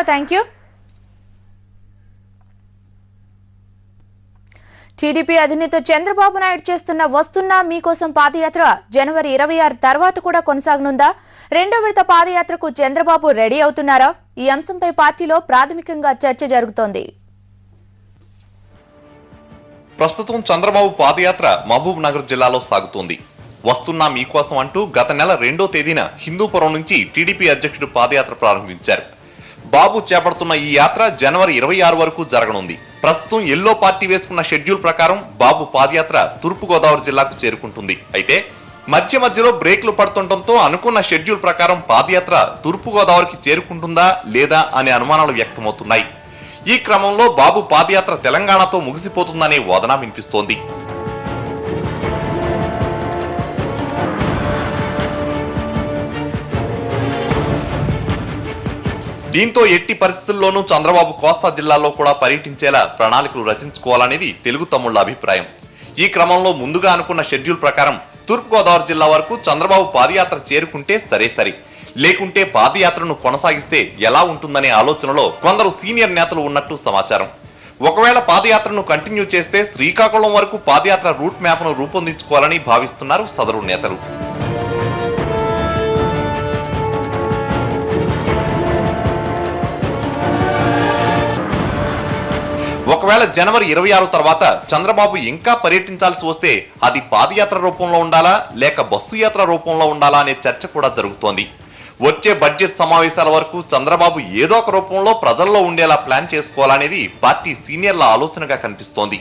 Thank you. TDP అధినేత చంద్రబాబు నాయుడు చేస్తున్న వస్తున్నా మీకోసం పాదయాత్ర జనవరి 26 తర్వాత కూడా కొనసాగనుందా? రెండో విడత పాదయాత్రకు చంద్రబాబు రెడీ అవుతున్నారా? ఈ అంశంపై పార్టీలో ప్రాథమికంగా చర్చ జరుగుతోంది. ప్రస్తుతం చంద్రబాబు పాదయాత్ర మహబూబ్ నగర్ జిల్లాలో సాగుతోంది. వస్తున్నా మీకోసం అంటూ గత నెల 2వ తేదీన హిందూపురం నుంచి టీడీపీ అధ్యక్షుడు పాదయాత్ర ప్రారంభించారు. బాబు చేపడుతున్న ఈ యాత్ర జనవరి 26 వరకు జరగనుంది. ప్రస్తుతం ఎల్లో పార్టీ వేసుకున్న షెడ్యూల్ ప్రకారం బాబు పాదయాత్ర తూర్పుగోదావరి జిల్లాకు చేరుకుంటుంది. అయితే మధ్యలో బ్రేక్లు పడుతుండటంతో అనుకున్న షెడ్యూల్ ప్రకారం పాదయాత్ర తూర్పుగోదావరికి చేరుకుంటుందా లేదా అనే అనుమానాలు వ్యక్తమవుతున్నాయి. ఈ క్రమంలో బాబు పాదయాత్ర తెలంగాణతో ముగిసిపోతుందనే వాదన వినిపిస్తోంది. దీంతో ఎట్టి పరిస్థితుల్లోనూ చంద్రబాబు కోస్తా జిల్లాలో కూడా పర్యటించేలా ప్రణాళికలు రచించుకోవాలనేది తెలుగు తమ్ముళ్ల అభిప్రాయం. ఈ క్రమంలో ముందుగా అనుకున్న షెడ్యూల్ ప్రకారం తూర్పుగోదావరి జిల్లా వరకు చంద్రబాబు పాదయాత్ర చేరుకుంటే సరే, లేకుంటే పాదయాత్రను కొనసాగిస్తే ఎలా ఉంటుందనే ఆలోచనలో కొందరు సీనియర్ నేతలు ఉన్నట్టు సమాచారం. ఒకవేళ పాదయాత్రను కంటిన్యూ చేస్తే శ్రీకాకుళం వరకు పాదయాత్ర రూట్ మ్యాప్ను రూపొందించుకోవాలని భావిస్తున్నారు సదరు నేతలు. ఒకవేళ జనవరి 26 తర్వాత చంద్రబాబు ఇంకా పర్యటించాల్సి వస్తే అది పాదయాత్ర రూపంలో ఉండాలా లేక బస్సు యాత్ర రూపంలో ఉండాలా అనే చర్చ కూడా జరుగుతోంది. వచ్చే బడ్జెట్ సమావేశాల వరకు చంద్రబాబు ఏదో ఒక రూపంలో ప్రజల్లో ఉండేలా ప్లాన్ చేసుకోవాలనేది పార్టీ సీనియర్ల ఆలోచనగా కనిపిస్తోంది.